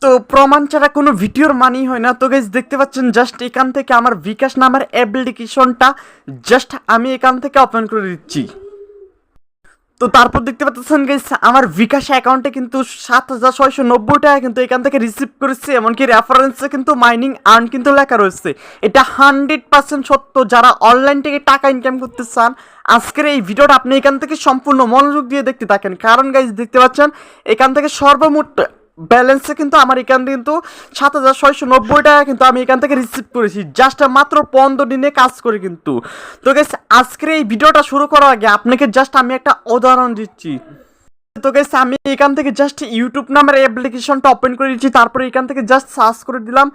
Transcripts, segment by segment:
তো প্রমাণ ছাড়া কোনো ভিডিওর মানেই হয় না। তো গাইজ দেখতে পাচ্ছেন জাস্ট এখান থেকে আমার বিকাশ নামের অ্যাপ্লিকেশনটা জাস্ট আমি এখান থেকে ওপেন করে দিচ্ছি। তো তারপর দেখতে পাচ্ছেন গাইজ আমার বিকাশ অ্যাকাউন্টে কিন্তু 7,690 টাকা কিন্তু এখান থেকে রিসিভ করেছে, এমনকি রেফারেন্সে কিন্তু মাইনিং আর্ন কিন্তু লেখা রয়েছে। এটা 100% সত্য। যারা অনলাইন থেকে টাকা ইনকাম করতে চান আজকের এই ভিডিওটা আপনি এখান থেকে সম্পূর্ণ মনোযোগ দিয়ে দেখতে থাকেন, কারণ গাইজ দেখতে পাচ্ছেন এখান থেকে সর্বমোট ব্যালেন্সে কিন্তু আমার এখান থেকে কিন্তু 7,690 টাকা কিন্তু আমি এখান থেকে রিসিভ করেছি জাস্ট মাত্র 15 দিনে কাজ করে কিন্তু। তো গাইস আজকের এই ভিডিওটা শুরু করার আগে আপনাকে জাস্ট আমি একটা উদাহরণ দিচ্ছি। তো গাইস আমি এখান থেকে জাস্ট ইউটিউব নামের অ্যাপ্লিকেশনটা ওপেন করে দিচ্ছি, তারপরে এখান থেকে জাস্ট সার্চ করে দিলাম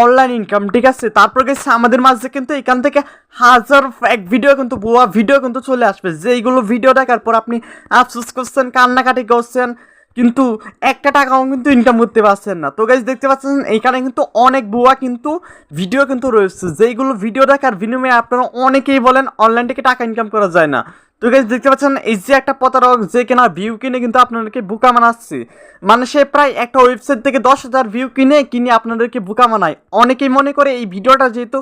অনলাইন ইনকাম, ঠিক আছে। তারপর গাইস আমাদের মাঝে কিন্তু এখান থেকে হাজার এক ভিডিও কিন্তু ভুয়া ভিডিও কিন্তু চলে আসবে, যেইগুলো ভিডিও দেখার পর আপনি আফসোস করছেন, কান্নাকাটি করছেন, কিন্তু একটা টাকাও কিন্তু ইনকাম করতে পারছেন না। তো গাইস দেখতে পাচ্ছেন এইখানে কিন্তু অনেক ভুয়া কিন্তু ভিডিও কিন্তু রয়েছে, যেইগুলো ভিডিও দেখার বিনিময়ে আপনারা অনেকেই বলেন অনলাইন থেকে টাকা ইনকাম করা যায় না। তো গাইস দেখতে পাচ্ছেন এই যে একটা প্রতারক যে কিনা ভিউ কিনে কিন্তু আপনাদেরকে বোকা বানাচ্ছে, মানে সে প্রায় একটা ওয়েবসাইট থেকে 10,000 ভিউ কিনে আপনাদেরকে বোকা বানায়। অনেকেই মনে করে এই ভিডিওটা যেহেতু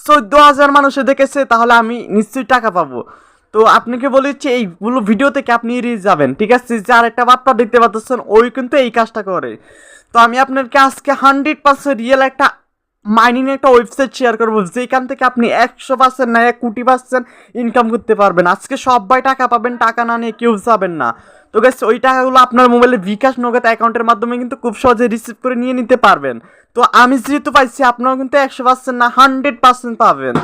14,000 মানুষে দেখেছে তাহলে আমি নিশ্চয়ই টাকা পাবো। তো আপনাকে বলেছি এইগুলো ভিডিও থেকে আপনি এড়িয়ে যাবেন, ঠিক আছে। যে আরেকটা বার্তা দেখতে পাচ্ছেন ওই কিন্তু এই কাজটা করে। তো আমি আপনাকে আজকে 100% রিয়েল একটা মাইনিং একটা ওয়েবসাইট শেয়ার করবো, যেখান থেকে আপনি 100% না 1,000,000% ইনকাম করতে পারবেন। আজকে সবাই টাকা পাবেন, টাকা না নিয়ে কেউ যাবেন না। তো গাইস ওই টাকাগুলো আপনার মোবাইলে বিকাশ নগদ অ্যাকাউন্টের মাধ্যমে কিন্তু খুব সহজে রিসিভ করে নিয়ে নিতে পারবেন। তো আমি যেহেতু পাইছি আপনারাও কিন্তু 100% না 100% পাবেন।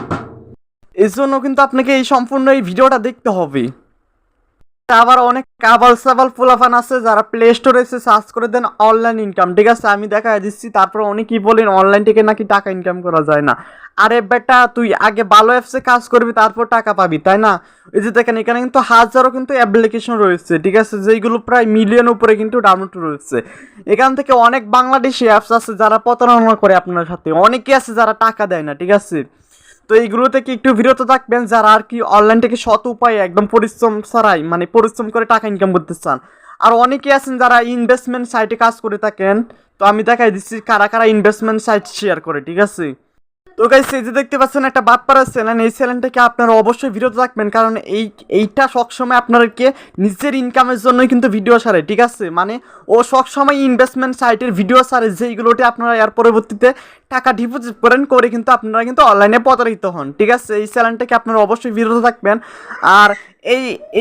এই জন্য কিন্তু আপনাকে এই সম্পূর্ণ এই ভিডিওটা দেখতে হবে। আবার অনেক কাবাল সাবাল পোলাফান আছে যারা প্লে স্টোরে এসে সার্চ করে দেন অনলাইন ইনকাম, ঠিক আছে, আমি দেখা দিচ্ছি। তারপর অনেকেই বলেন অনলাইন থেকে নাকি টাকা ইনকাম করা যায় না। আরে বেটা তুই আগে ভালো অ্যাপসে কাজ করবি তারপর টাকা পাবি, তাই না? এই যে দেখেন এখানে কিন্তু হাজারো কিন্তু অ্যাপ্লিকেশন রয়েছে, ঠিক আছে, যেইগুলো প্রায় মিলিয়ন উপরে কিন্তু ডাউনলোড রয়েছে। এখান থেকে অনেক বাংলাদেশি অ্যাপস আছে যারা প্রতারণা করে আপনার সাথে, অনেকে আছে যারা টাকা দেয় না, ঠিক আছে। তো এইগুলো থেকে একটু বিরত থাকবেন যারা আর কি অনলাইন থেকে সৎ উপায়ে একদম পরিশ্রম ছাড়াই মানে পরিশ্রম করে টাকা ইনকাম করতে চান। আর অনেকে আছেন যারা ইনভেস্টমেন্ট সাইটে কাজ করে থাকেন। তো আমি দেখাই দিচ্ছি কারা কারা ইনভেস্টমেন্ট সাইট শেয়ার করে, ঠিক আছে। তো গাইস এই যে দেখতে পাচ্ছেন একটা বাটপাড়া চ্যানেল, এই চ্যানেলটাকে আপনারা অবশ্যই বিরত রাখবেন, কারণ এইটা সবসময় আপনাদেরকে নিজের ইনকামের জন্যই কিন্তু ভিডিও ছাড়ে, ঠিক আছে। মানে ও সবসময় ইনভেস্টমেন্ট সাইটের ভিডিও ছাড়ে যেইগুলোতে আপনারা এর পরবর্তীতে টাকা ডিপোজিট করে কিন্তু আপনারা কিন্তু অনলাইনে প্রতারিত হন, ঠিক আছে। এই চ্যানেলটাকে আপনারা অবশ্যই বিরত থাকবেন। আর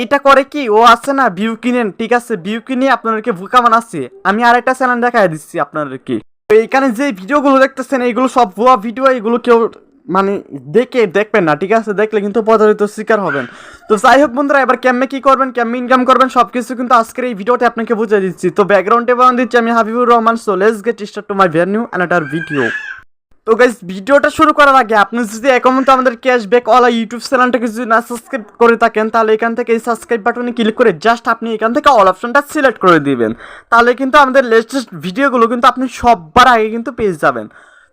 এইটা করে কি ও আছে না ভিউ কিনেন, ঠিক আছে, ভিউ কিনে আপনাদেরকে বোকা বানাচ্ছে। আমি আরেকটা চ্যানেল দেখাই দিচ্ছি আপনাদেরকে। এইখানে যে ভিডিওগুলো দেখতেছেন এইগুলো সব ভুয়া ভিডিও, এগুলো কেউ মানে দেখবেন না, ঠিক আছে, দেখলে কিন্তু প্রতারিত শিকার হবেন। তো যাই হোক বন্ধুরা, এবার কেমনে কি করবেন, কেমনে ইনকাম করবেন সব কিছু কিন্তু আজকের এই ভিডিওতে আপনাকে বুঝিয়ে দিচ্ছি। তো ব্যাকগ্রাউন্ডে বানান দিচ্ছি আমি Habibur Rahman. So let's get start to my very new another video. তো গাইস ভিডিওটা শুরু করার আগে আপনি যদি এখনো তো আমাদের ক্যাশব্যাক ওয়ালা ইউটিউব চ্যানেলটাকে যদি না সাবস্ক্রাইব করে থাকেন তাহলে এখান থেকে এই সাবস্ক্রাইব বাটনে ক্লিক করে জাস্ট আপনি এখান থেকে অল অপশনটা সিলেক্ট করে দিবেন, তাহলে কিন্তু আমাদের লেটেস্ট ভিডিওগুলো কিন্তু আপনি সবার আগে কিন্তু পেয়ে যাবেন।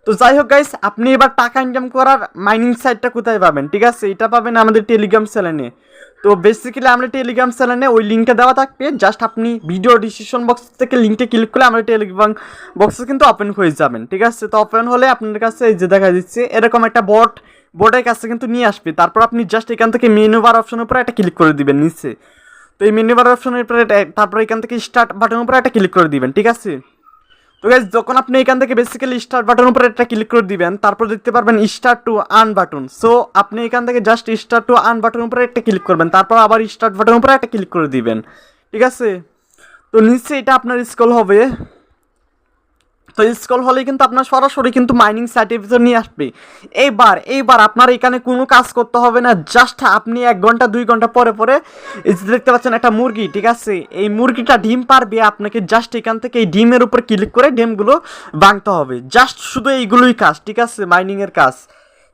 তো যাই হোক গাইস, আপনি এবার টাকা ইনকাম করার মাইনিং সাইটটা কোথায় পাবেন, ঠিক আছে, এটা পাবেন আমাদের টেলিগ্রাম চ্যানেলে। তো বেসিক্যালি আমরা টেলিগ্রাম চ্যানেলে ওই লিঙ্কটা দেওয়া থাকবে, জাস্ট আপনি ভিডিও ডিসক্রিপশন বক্স থেকে লিঙ্কটা ক্লিক করলে আমরা টেলিগ্রাম বক্সে কিন্তু ওপেন হয়ে যাবেন, ঠিক আছে। তো ওপেন হলে আপনাদের কাছে এই যে দেখা দিচ্ছে এরকম একটা বোর্ডের কাছে কিন্তু নিয়ে আসবে। তারপর আপনি জাস্ট এখান থেকে মেনু বার অপশনের উপরে একটা ক্লিক করে দিবেন নিচে। তো এই মেনু বার অপশনের উপরে তারপর এখান থেকে স্টার্ট বাটনের উপরে একটা ক্লিক করে দিবেন, ঠিক আছে। তো গাইস যখন আপনি এখান থেকে বেসিক্যালি স্টার্ট বাটনের উপরে একটা ক্লিক করে দিবেন তারপর দেখতে পারবেন start to earn button. So আপনি এখান থেকে জাস্ট স্টার্ট টু আর্ন বাটনের উপরে একটা ক্লিক করবেন, তারপর আবার স্টার্ট বাটনের উপরে একটা ক্লিক করে দিবেন, ঠিক আছে। তো নিচে এটা আপনার স্ক্রল হবে। তো স্ক্রল হলেই কিন্তু আপনার সরাসরি কিন্তু মাইনিং সাইটের ভিতর নিয়ে আসবে। এইবার আপনার এখানে কোনো কাজ করতে হবে না, জাস্ট আপনি 1 ঘন্টা 2 ঘন্টা পরে পরে এই যে দেখতে পাচ্ছেন একটা মুরগি, ঠিক আছে, এই মুরগিটা ডিম পারবে, আপনাকে জাস্ট এখান থেকে এই ডিমের উপর ক্লিক করে ডিমগুলো ভাঙতে হবে। জাস্ট শুধু এইগুলোই কাজ, ঠিক আছে, মাইনিংয়ের কাজ।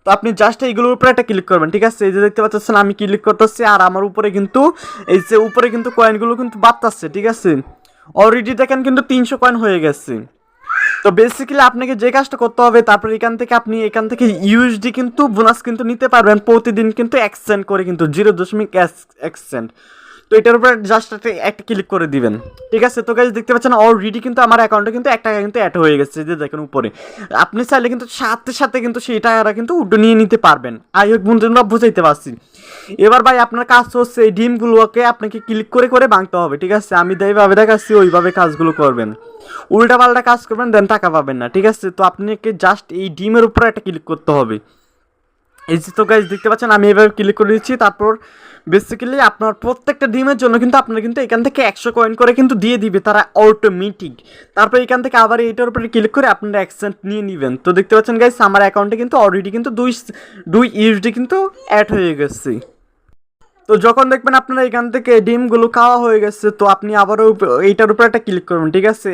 তো আপনি জাস্ট এইগুলোর উপরে একটা ক্লিক করবেন, ঠিক আছে। এই যে দেখতে পাচ্ছেন আমি ক্লিক করতেছি আর আমার উপরে কিন্তু এই যে উপরে কিন্তু কয়েনগুলো কিন্তু বাড়তেছে, ঠিক আছে। অলরেডি দেখেন কিন্তু 300 কয়েন হয়ে গেছে। তো বেসিক্যালি আপনাকে যে কাজটা করতে হবে তারপর আপনি এখান থেকে ইউএসডি কিন্তু বোনাস কিন্তু নিতে পারবেন প্রতিদিন কিন্তু 1 সেন্ট করে কিন্তু 0.1 সেন্ট। তো এটার উপরে জাস্ট একটা ক্লিক করে দিবেন, ঠিক আছে। তো গাইস দেখতে পাচ্ছেন অলরেডি কিন্তু আমার অ্যাকাউন্টে কিন্তু 1 টাকা কিন্তু অ্যাড হয়ে গেছে, যে দেখেন উপরে। আপনি চাইলে কিন্তু সাথে সাথে কিন্তু সেই টাকাটা কিন্তু উঠে নিয়ে নিতে পারবেন। আই হোক বন্ধুরা বুঝাইতে পারছি। এবার ভাই আপনার কাজ হচ্ছে এই ডিমগুলোকে আপনাকে ক্লিক করে করে ভাঙতে হবে, ঠিক আছে। আমি যেইভাবে দেখাচ্ছি ওইভাবে কাজগুলো করবেন, উল্টা পাল্টা কাজ করবেন দেন টাকা পাবেন না, ঠিক আছে। তো আপনাকে জাস্ট এই ডিমের উপরে একটা ক্লিক করতে হবে। এই যে তো গাইস দেখতে পাচ্ছেন আমি এভাবে ক্লিক করে দিচ্ছি। তারপর বেসিক্যালি আপনার প্রত্যেকটা ডিমের জন্য কিন্তু আপনার কিন্তু এখান থেকে 100 কয়েন করে কিন্তু দিয়ে দিবে তারা অটোমেটিক। তারপর এখান থেকে আবার এইটার উপরে ক্লিক করে আপনারা অ্যাকসেন্ট নিয়ে নেবেন। তো দেখতে পাচ্ছেন গাইস আমার অ্যাকাউন্টে কিন্তু অলরেডি কিন্তু 2 ইউএসডি কিন্তু অ্যাড হয়ে গেছে। তো যখন দেখবেন আপনারা এখান থেকে ডিমগুলো খাওয়া হয়ে গেছে, তো আপনি আবারও এইটার উপরে একটা ক্লিক করবেন, ঠিক আছে।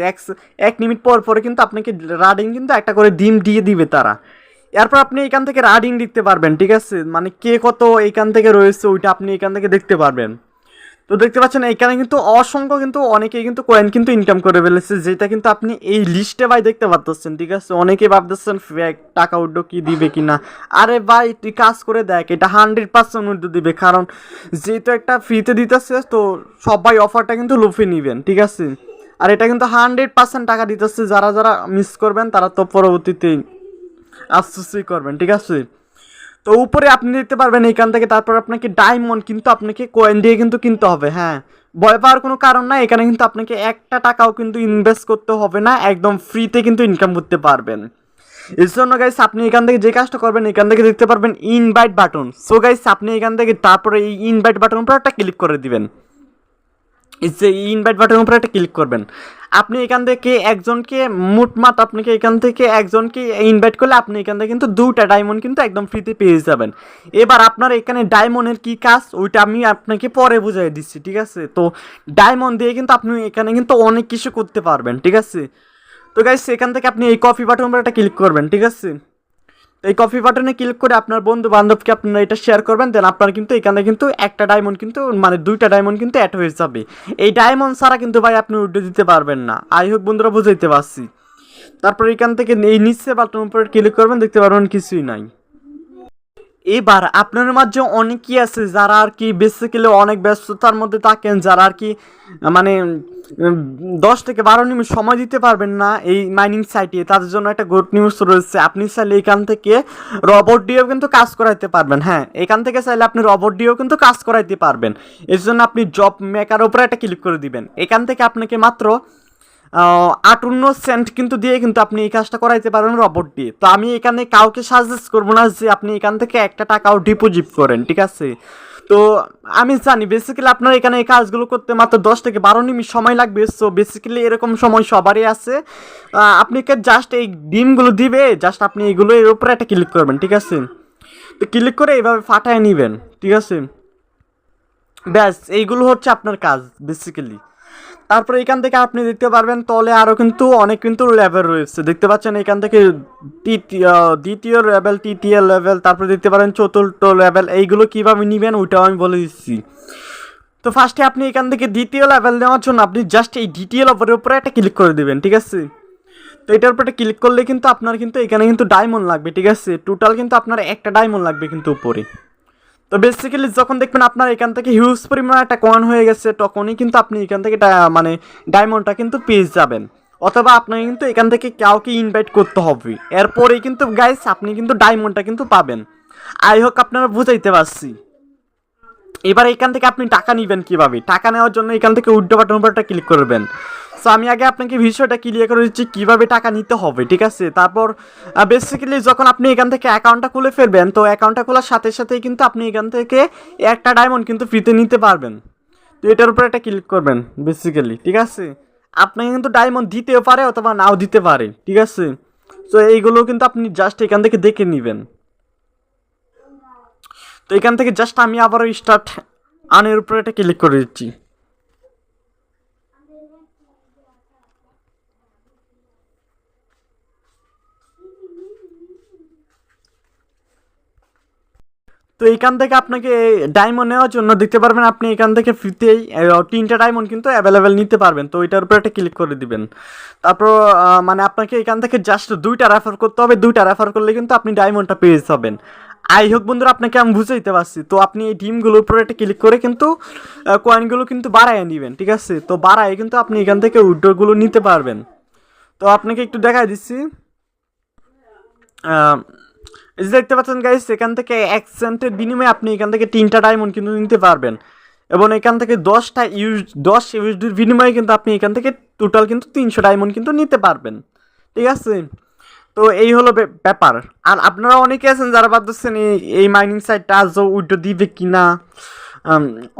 1 মিনিট পর পরে কিন্তু আপনাকে রাডিং কিন্তু একটা করে ডিম দিয়ে দিবে তারা। এরপর আপনি এখান থেকে রাডিং দেখতে পারবেন, ঠিক আছে, মানে কে কত এইখান থেকে রয়েছে ওইটা আপনি এখান থেকে দেখতে পারবেন। তো দেখতে পাচ্ছেন এখানে কিন্তু অসংখ্য কিন্তু অনেকেই কিন্তু কয়েন কিন্তু ইনকাম করে ফেলেছে, যেটা কিন্তু আপনি এই লিস্টে ভাই দেখতে পাচ্ছেন, ঠিক আছে। অনেকেই ভাবতেছেন ফেক টাকা উঠো কি দিবে কিনা, আরে ভাই তুই কাজ করে দেখ, এটা 100% উঠে দিবে, কারণ যেহেতু একটা ফ্রিতে দিতেছে তো সবাই অফারটা কিন্তু লুফে নেবেন, ঠিক আছে। আর এটা কিন্তু 100% টাকা দিতেছে, যারা যারা মিস করবেন তারা তো পরবর্তীতে আফসোসই করবেন, ঠিক আছে। তো উপরে আপনি দেখতে পারবেন এইখান থেকে। তারপর আপনাকে ডায়মন্ড কিন্তু আপনাকে কয়েন দিয়ে কিন্তু কিনতে হবে, হ্যাঁ, ভয় পাওয়ার কোনো কারণ নাই। এখানে কিন্তু আপনাকে 1 টাকাও কিন্তু ইনভেস্ট করতে হবে না, একদম ফ্রিতে কিন্তু ইনকাম করতে পারবেন। এর জন্য গাইস আপনি এখান থেকে যে কাজটা করবেন, এখান থেকে দেখতে পারবেন ইনভাইট বাটন। সো গাইস আপনি এখান থেকে তারপরে এই ইনভাইট বাটনের উপর একটা ক্লিক করে দিবেন। এই যে ইনভাইট বাটনের উপরে একটা ক্লিক করবেন। আপনি এখান থেকে একজনকে মোটমাট আপনাকে এখান থেকে একজনকে ইনভাইট করলে আপনি এখান থেকে কিন্তু 2টা ডায়মন্ড কিন্তু একদম ফ্রিতে পেয়ে যাবেন। এবার আপনার এখানে ডায়মন্ডের কী কাজ ওইটা আমি আপনাকে পরে বুঝিয়ে দিচ্ছি, ঠিক আছে। তো ডায়মন্ড দিয়ে কিন্তু আপনি এখানে কিন্তু অনেক কিছু করতে পারবেন, ঠিক আছে। তো গাইস এখান থেকে আপনি এই কপি বাটনের উপরে একটা ক্লিক করবেন, ঠিক আছে। এই কপি বাটনে ক্লিক করে আপনার বন্ধু বান্ধবকে আপনারা এটা শেয়ার করবেন, দেন আপনার কিন্তু এখানে কিন্তু একটা ডায়মন্ড কিন্তু মানে 2টা ডায়মন্ড কিন্তু অ্যাড হয়ে যাবে। এই ডায়মন্ড ছাড়া কিন্তু ভাই আপনি উঠে দিতে পারবেন না। আই হোক বন্ধুরা বুঝাইতে পারছি। তারপর এখান থেকে এই নিচে বাটনের উপরে ক্লিক করবেন, দেখতে পারবেন কিছুই নাই। এবার আপনার মাঝে অনেকেই আছে যারা আর কি বেসিক্যালি অনেক ব্যস্ততার মধ্যে থাকেন, যারা আর কি মানে 10 থেকে 12 নিমিষ সময় দিতে পারবেন না এই মাইনিং সাইটে। তাদের জন্য একটা গুড নিউজ রয়েছে, আপনি চাইলে এখান থেকে রবট দিয়েও কিন্তু কাজ করাইতে পারবেন। হ্যাঁ, এখান থেকে চাইলে আপনি রবট দিয়েও কিন্তু কাজ করাইতে পারবেন। এর জন্য আপনি জব মেকার উপরে একটা ক্লিক করে দিবেন। এখান থেকে আপনাকে মাত্র 58 সেন্ট কিন্তু দিয়ে কিন্তু আপনি এই কাজটা করাইতে পারবেন রবট দিয়ে। তো আমি এখানে কাউকে সাজেস্ট করবো না যে আপনি এখান থেকে 1 টাকাও ডিপোজিট করেন, ঠিক আছে। তো আমি জানি বেসিক্যালি আপনার এখানে এই কাজগুলো করতে মাত্র 10 থেকে 12 নিমিষ সময় লাগবে। সো বেসিক্যালি এরকম সময় সবারই আছে। আপনাকে জাস্ট এই ডিমগুলো দিবে, জাস্ট আপনি এইগুলো এর উপরে একটা ক্লিক করবেন, ঠিক আছে। তো ক্লিক করে এইভাবে ফাটায় নেবেন, ঠিক আছে। ব্যাস এইগুলো হচ্ছে আপনার কাজ বেসিক্যালি। তারপরে এখান থেকে আপনি দেখতে পারবেন তলে আরও কিন্তু অনেক কিন্তু লেভেল রয়েছে, দেখতে পাচ্ছেন এখান থেকে দ্বিতীয় লেভেল, তৃতীয় লেভেল, তারপরে দেখতে পারেন চতুর্থ লেভেল। এইগুলো কীভাবে নেবেন ওইটাও আমি বলে দিচ্ছি। তো ফার্স্টে আপনি এখান থেকে দ্বিতীয় লেভেল নেওয়ার জন্য আপনি জাস্ট এই দ্বিতীয় লেভেলের উপরে একটা ক্লিক করে দেবেন, ঠিক আছে। তো এটার উপরে ক্লিক করলে কিন্তু আপনার কিন্তু এখানে কিন্তু ডায়মন্ড লাগবে, ঠিক আছে। টোটাল কিন্তু আপনার 1টা ডায়মন্ড লাগবে কিন্তু উপরে। তো বেসিক্যালি যখন দেখবেন আপনার এখান থেকে হিউজ পরিমাণ একটা কয়েন হয়ে গেছে, তখনই কিন্তু আপনি এখান থেকে মানে ডায়মন্ডটা কিন্তু পেয়ে যাবেন। অথবা আপনাকে কিন্তু এখান থেকে কাউকে ইনভাইট করতে হবে, এরপরেই কিন্তু গাইস আপনি কিন্তু ডায়মন্ডটা কিন্তু পাবেন। আই হোক আপনারা বুঝাইতে পারছি। এবার এখান থেকে আপনি টাকা নেবেন কিভাবে, টাকা নেওয়ার জন্য এখান থেকে উইথড্র বাটনের উপর একটা ক্লিক করবেন। সো আমি আগে আপনাকে বিষয়টা ক্লিয়ার করে দিচ্ছি কীভাবে টাকা নিতে হবে, ঠিক আছে। তারপর বেসিক্যালি যখন আপনি এখান থেকে অ্যাকাউন্টটা খুলে ফেলবেন, তো অ্যাকাউন্টটা খোলার সাথে সাথেই কিন্তু আপনি এখান থেকে 1টা ডায়মন্ড কিন্তু ফ্রিতে নিতে পারবেন। তো এটার উপরে একটা ক্লিক করবেন বেসিক্যালি, ঠিক আছে। আপনাকে কিন্তু ডায়মন্ড দিতেও পারে অথবা নাও দিতে পারে, ঠিক আছে। তো এইগুলো কিন্তু আপনি জাস্ট এখান থেকে দেখে নেবেন। তো এখান থেকে জাস্ট আমি আবারও স্টার্ট আনের উপরে একটা ক্লিক করে দিচ্ছি। তো এইখান থেকে আপনাকে ডায়মন্ড নেওয়ার জন্য দেখতে পারবেন আপনি এখান থেকে ফ্রিতেই 3টা ডায়মন্ড কিন্তু অ্যাভেলেবেল নিতে পারবেন। তো এটার উপরে একটা ক্লিক করে দিবেন। তারপর মানে আপনাকে এখান থেকে জাস্ট 2টা রেফার করতে হবে, 2টা রেফার করলে কিন্তু আপনি ডায়মন্ডটা পেয়ে যাবেন। আই হোক বন্ধুরা আপনাকে আমি বুঝাইতে পারছি। তো আপনি এই ডিমগুলোর উপরে একটা ক্লিক করে কিন্তু কয়েনগুলো কিন্তু বাড়ায় নেবেন, ঠিক আছে? তো বাড়ায় কিন্তু আপনি এখান থেকে উইথড্রগুলো নিতে পারবেন। তো আপনাকে একটু দেখাই দিচ্ছি। এই যে দেখতে পাচ্ছেন গাইস, এখান থেকে 1 সেন্টের বিনিময়ে আপনি এখান থেকে 3টা ডায়মন্ড কিন্তু নিতে পারবেন, এবং এখান থেকে 10 ইউএসডির বিনিময়ে কিন্তু আপনি এখান থেকে টোটাল কিন্তু 300 ডায়মন্ড কিন্তু নিতে পারবেন, ঠিক আছে? তো এই হলো ব্যাপার। আর আপনারা অনেকে আছেন যারা ভাবতেছেন এই মাইনিং সাইটটা আজও উইথড্র দিবে কি না,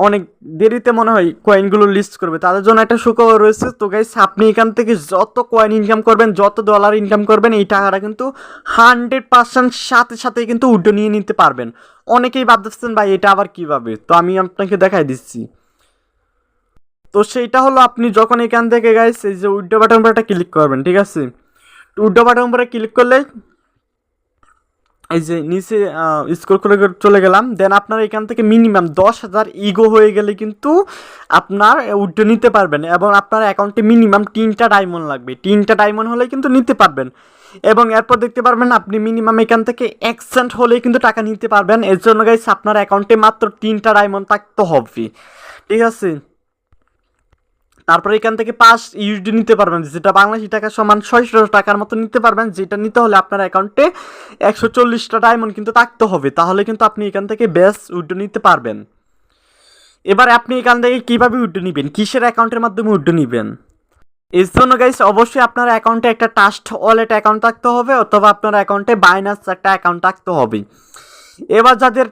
অনেক দেরিতে মনে হয় কয়েনগুলো লিস্ট করবে, তাদের জন্য একটা সুখবর রয়েছে। তো গাইস, আপনি এখান থেকে যত কয়েন ইনকাম করবেন, যত ডলার ইনকাম করবেন, এই টাকাটা কিন্তু 100% সাথে সাথেই কিন্তু উইথড্র নিয়ে নিতে পারবেন। অনেকেই ভাবতেছেন ভাই এটা আবার কীভাবে, তো আমি আপনাকে দেখাই দিচ্ছি। তো সেইটা হলো আপনি যখন এখান থেকে গাইস এই যে উইথড্র বাটন উপরে একটা ক্লিক করবেন, ঠিক আছে? উইথড্র বাটন উপরে ক্লিক করলে এই যে নিচে স্ক্রল করে চলে গেলাম, দেন আপনার এখান থেকে মিনিমাম 10,000 ইগো হয়ে গেলে কিন্তু আপনার উইথড্র নিতে পারবেন, এবং আপনার অ্যাকাউন্টে মিনিমাম 3টা ডায়মন্ড লাগবে। 3টা ডায়মন্ড হলে কিন্তু নিতে পারবেন, এবং এরপর দেখতে পারবেন আপনি মিনিমাম এখান থেকে 1 সেন্ট হলেই কিন্তু টাকা নিতে পারবেন। এর জন্য গাইস আপনার অ্যাকাউন্টে মাত্র 3টা ডায়মন্ড থাকতে হবে, ঠিক আছে? তারপরে এখান থেকে 5 ইউএসডি নিতে পারবেন, যেটা বাংলাদেশি টাকা সমান 600 টাকার মতো নিতে পারবেন। যেটা নিতে হলে আপনার অ্যাকাউন্টে 140টা ডায়মন্ড কিন্তু থাকতে হবে, তাহলে কিন্তু আপনি এখান থেকে বেস্ট উইথড্র নিতে পারবেন। এবার আপনি এখান থেকে কীভাবে উইথড্র নেবেন, কিসের অ্যাকাউন্টের মাধ্যমে উইথড্র নেবেন? এর জন্য গাইস অবশ্যই আপনার অ্যাকাউন্টে একটা ট্রাস্ট ওয়ালেট অ্যাকাউন্ট থাকতে হবে, অথবা আপনার অ্যাকাউন্টে বাইনান্স একটা অ্যাকাউন্ট থাকতে হবে। এবার যাদের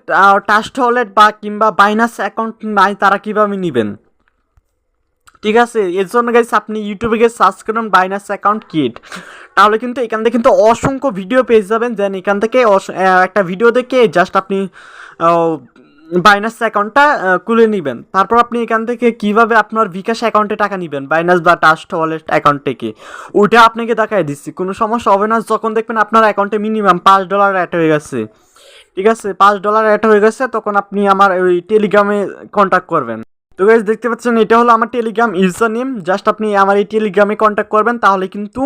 ট্রাস্ট ওয়ালেট বা কিংবা বাইনান্স অ্যাকাউন্ট নাই, তারা কীভাবে নেবেন, ঠিক আছে? এর জন্য গাইস আপনি ইউটিউবে গিয়ে সার্চ করুন বাইনান্স অ্যাকাউন্ট কিট, তাহলে কিন্তু এখান থেকে কিন্তু অসংখ্য ভিডিও পেয়ে যাবেন। দেন এখান থেকে একটা ভিডিও দেখে জাস্ট আপনি বাইনান্স অ্যাকাউন্টটা খুলে নেবেন। তারপর আপনি এখান থেকে কিভাবে আপনার বিকাশ অ্যাকাউন্টে টাকা নেবেন বাইনান্স বা ট্রাস্ট ওয়ালেট অ্যাকাউন্ট থেকে, ওইটা আপনাকে দেখাই দিচ্ছি, কোনো সমস্যা হবে না। যখন দেখবেন আপনার অ্যাকাউন্টে মিনিমাম $5 অ্যাড হয়ে গেছে, ঠিক আছে? $5 অ্যাড হয়ে গেছে, তখন আপনি আমার ওই টেলিগ্রামে কন্ট্যাক্ট করবেন। তো গাইস দেখতে পাচ্ছেন এটা হলো আমার টেলিগ্রাম ইউজার নেম, জাস্ট আপনি আমার এই টেলিগ্রামে কন্ট্যাক্ট করবেন, তাহলে কিন্তু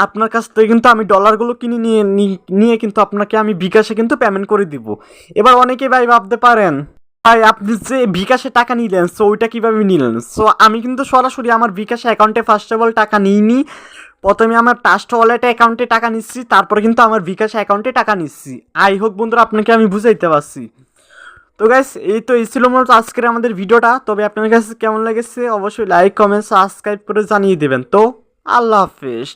আপনার কাছ থেকে কিন্তু আমি ডলারগুলো কিনে নিয়ে কিন্তু আপনাকে আমি বিকাশে কিন্তু পেমেন্ট করে দিব। এবার অনেকেই ভাই ভাবতে পারেন ভাই আপনি যে বিকাশে টাকা নিলেন, সো ওইটা কীভাবে নিলেন? সো আমি কিন্তু সরাসরি আমার বিকাশ অ্যাকাউন্টে ফার্স্ট অফ অল টাকা নিইনি, প্রথমে আমার ট্রাস্ট ওয়ালেট অ্যাকাউন্টে টাকা নিচ্ছি, তারপরে কিন্তু আমার বিকাশ অ্যাকাউন্টে টাকা নিচ্ছি। আই হোক বন্ধুরা আপনাকে আমি বুঝাইতে পারছি। তো গাইস এই ছিল মূলত আজকের আমাদের ভিডিওটা। তবে আপনার কাছে কেমন লেগেছে অবশ্যই লাইক কমেন্ট সাবস্ক্রাইব করে জানিয়ে দেবেন। তো আল্লাহ হাফেজ।